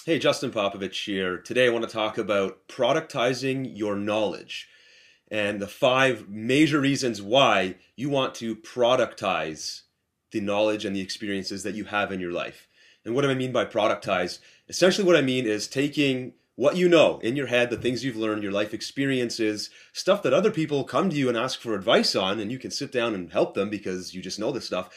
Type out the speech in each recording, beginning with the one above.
Hey, Justin Popovich here. Today I want to talk about productizing your knowledge and the five major reasons why you want to productize the knowledge and the experiences that you have in your life. And what do I mean by productize? Essentially, what I mean is taking what you know in your head, the things you've learned, your life experiences, stuff that other people come to you and ask for advice on, and you can sit down and help them because you just know this stuff,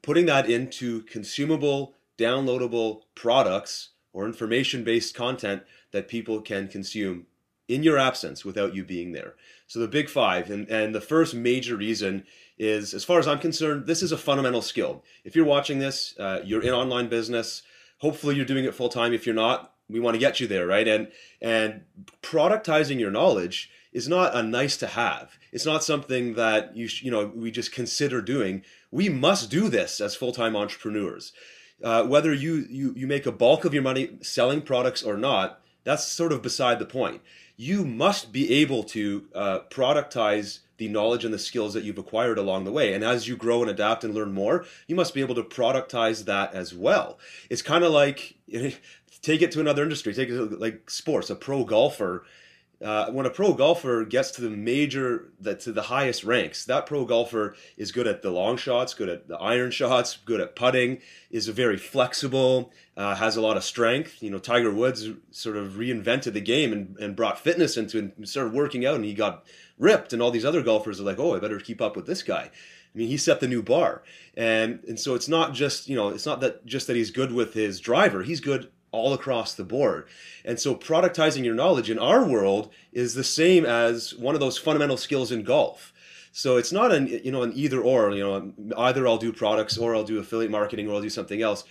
putting that into consumable, downloadable products or information-based content that people can consume in your absence without you being there. So the big five, and the first major reason is, as far as I'm concerned, this is a fundamental skill. If you're watching this, you're in online business. Hopefully you're doing it full time. If you're not, we want to get you there, right? And productizing your knowledge is not a nice to have. It's not something that we just consider doing. We must do this as full-time entrepreneurs. Whether you make a bulk of your money selling products or not, that's sort of beside the point. You must be able to productize the knowledge and the skills that you've acquired along the way. And as you grow and adapt and learn more, you must be able to productize that as well. It's kind of like, take it to another industry, take it to like sports, a pro golfer. When a pro golfer gets to the highest ranks, that pro golfer is good at the long shots, good at the iron shots, good at putting, is very flexible, has a lot of strength. Tiger Woods sort of reinvented the game and brought fitness into it and started working out, and he got ripped. And all these other golfers are like, oh, I better keep up with this guy. I mean, he set the new bar, and so it's not just it's not that just that he's good with his driver. He's good all across the board. And so productizing your knowledge in our world is the same as one of those fundamental skills in golf. So it's not an either or, either I'll do products or I'll do affiliate marketing or I'll do something else.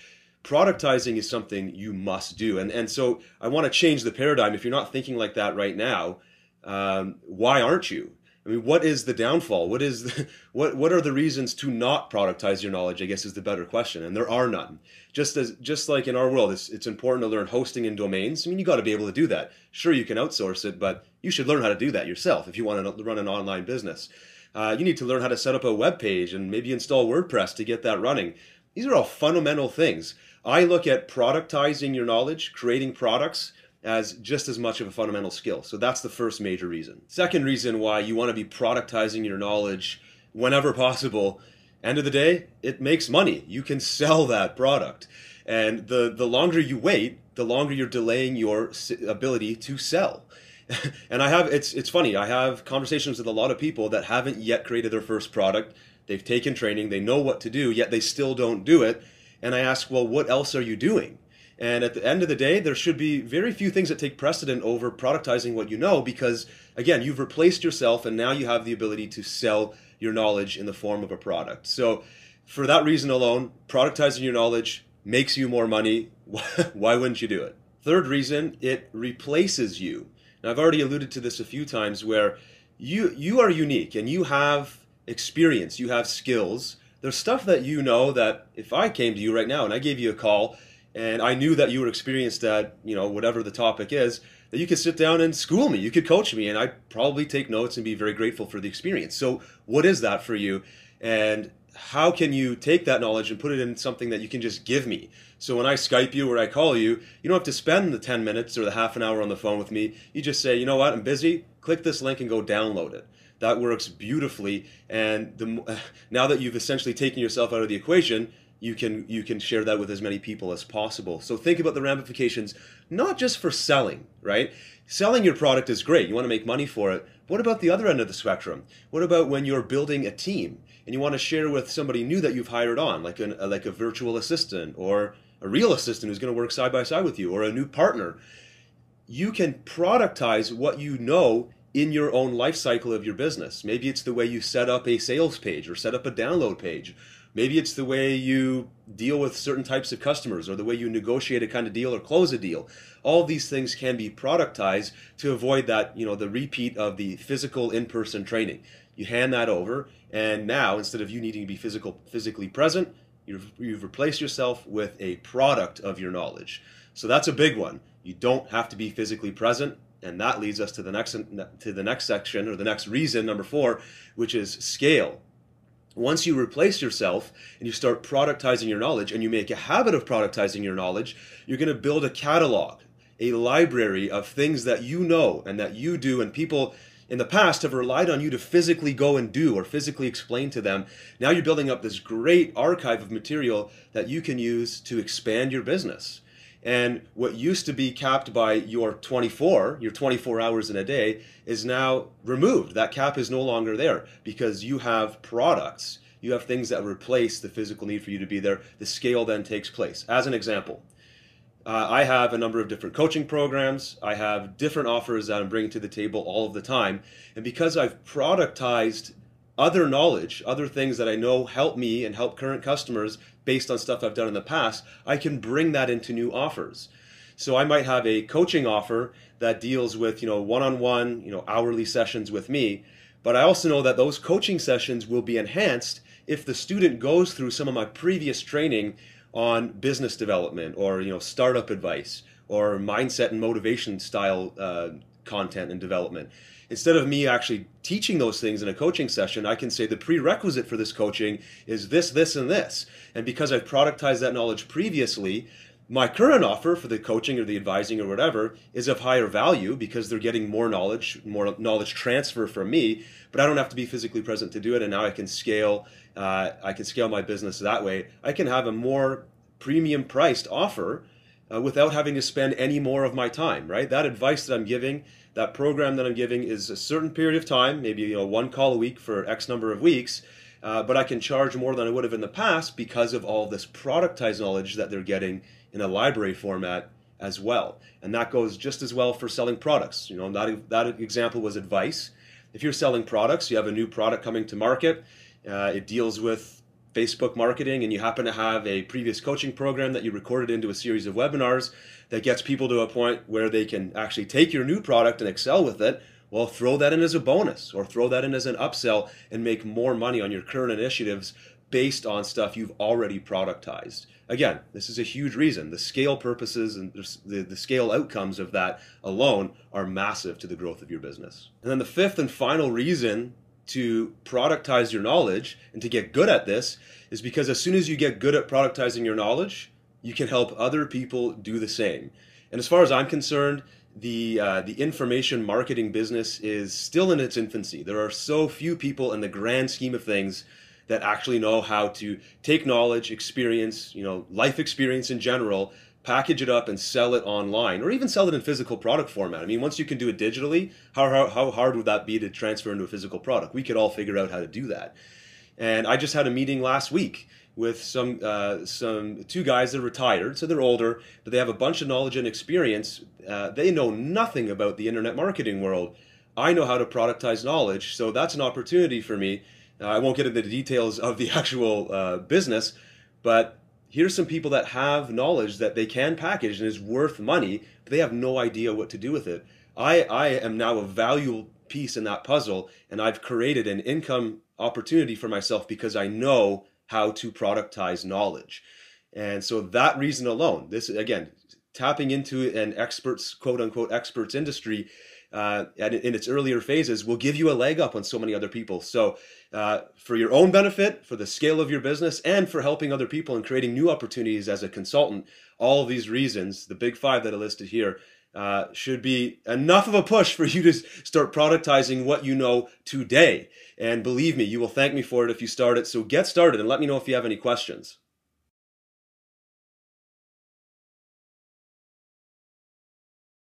Productizing is something you must do. And so I want to change the paradigm. If you're not thinking like that right now, why aren't you? I mean, what is the downfall? What are the reasons to not productize your knowledge, I guess, is the better question. And there are none. Just like in our world, it's important to learn hosting and domains. I mean, you got to be able to do that. Sure, you can outsource it, but you should learn how to do that yourself if you want to run an online business. You need to learn how to set up a web page and maybe install WordPress to get that running. These are all fundamental things. I look at productizing your knowledge, creating products, as just as much of a fundamental skill. So that's the first major reason. Second reason why you want to be productizing your knowledge whenever possible, end of the day, it makes money. You can sell that product. And the longer you wait, the longer you're delaying your ability to sell. And it's funny, I have conversations with a lot of people that haven't yet created their first product. They've taken training, they know what to do, yet they still don't do it. And I ask, well, what else are you doing? And at the end of the day, there should be very few things that take precedent over productizing what you know because, again, you've replaced yourself and now you have the ability to sell your knowledge in the form of a product. So for that reason alone, productizing your knowledge makes you more money. Why wouldn't you do it? Third reason, it replaces you. Now, I've already alluded to this a few times where you are unique and you have experience, you have skills. There's stuff that you know that if I came to you right now and I gave you a call, and I knew that you were experienced at, whatever the topic is, that you could sit down and school me, you could coach me, and I'd probably take notes and be very grateful for the experience. So what is that for you? And how can you take that knowledge and put it in something that you can just give me? So when I Skype you or I call you, you don't have to spend the 10 minutes or the half an hour on the phone with me. You just say, you know what, I'm busy, click this link and go download it. That works beautifully. And now that you've essentially taken yourself out of the equation, you can share that with as many people as possible. So think about the ramifications, not just for selling, right? Selling your product is great. You want to make money for it. But what about the other end of the spectrum? What about when you're building a team and you want to share with somebody new that you've hired on, like a virtual assistant or a real assistant who's going to work side by side with you, or a new partner? You can productize what you know in your own life cycle of your business. Maybe it's the way you set up a sales page or set up a download page. Maybe it's the way you deal with certain types of customers or the way you negotiate a kind of deal or close a deal. All these things can be productized to avoid that, the repeat of the physical in-person training. You hand that over, and now instead of you needing to be physically present, you've replaced yourself with a product of your knowledge. So that's a big one. You don't have to be physically present, and that leads us to the next section, or the next reason, number 4, which is scale. Once you replace yourself and you start productizing your knowledge and you make a habit of productizing your knowledge, you're going to build a catalog, a library of things that you know and that you do, and people in the past have relied on you to physically go and do or physically explain to them. Now you're building up this great archive of material that you can use to expand your business. And what used to be capped by your 24 hours in a day is now removed. That cap is no longer there because you have products. You have things that replace the physical need for you to be there. The scale then takes place. As an example, I have a number of different coaching programs. I have different offers that I'm bringing to the table all of the time. And because I've productized other knowledge, other things that I know help me and help current customers based on stuff I've done in the past, I can bring that into new offers. So I might have a coaching offer that deals with, one-on-one, hourly sessions with me. But I also know that those coaching sessions will be enhanced if the student goes through some of my previous training on business development or startup advice or mindset and motivation style content and development. Instead of me actually teaching those things in a coaching session, I can say the prerequisite for this coaching is this, this, and this. And because I've productized that knowledge previously, my current offer for the coaching or the advising or whatever is of higher value because they're getting more knowledge transfer from me, but I don't have to be physically present to do it. And now I can scale my business that way. I can have a more premium priced offer without having to spend any more of my time, right? That advice that I'm giving, that program that I'm giving is a certain period of time, maybe one call a week for X number of weeks, but I can charge more than I would have in the past because of all this productized knowledge that they're getting in a library format as well. And that goes just as well for selling products. That example was advice. If you're selling products, you have a new product coming to market, it deals with Facebook marketing, and you happen to have a previous coaching program that you recorded into a series of webinars that gets people to a point where they can actually take your new product and excel with it, well, throw that in as a bonus or throw that in as an upsell and make more money on your current initiatives based on stuff you've already productized. Again, this is a huge reason. The scale purposes and the scale outcomes of that alone are massive to the growth of your business. And then the fifth and final reason to productize your knowledge and to get good at this is because as soon as you get good at productizing your knowledge, you can help other people do the same. And as far as I'm concerned, the information marketing business is still in its infancy. There are so few people in the grand scheme of things that actually know how to take knowledge, experience, life experience in general, package it up and sell it online, or even sell it in physical product format. I mean, once you can do it digitally, how hard would that be to transfer into a physical product? We could all figure out how to do that. And I just had a meeting last week with some two guys that are retired, so they're older, but they have a bunch of knowledge and experience. They know nothing about the internet marketing world. I know how to productize knowledge, so that's an opportunity for me. I won't get into the details of the actual business, but here's some people that have knowledge that they can package and is worth money, but they have no idea what to do with it. I am now a valuable piece in that puzzle, and I've created an income opportunity for myself because I know how to productize knowledge. And so that reason alone, this again, tapping into an experts, quote unquote, experts industry in its earlier phases will give you a leg up on so many other people. So for your own benefit, for the scale of your business, and for helping other people and creating new opportunities as a consultant, all of these reasons, the big five that I listed here, should be enough of a push for you to start productizing what you know today. And believe me, you will thank me for it if you start it. So get started and let me know if you have any questions.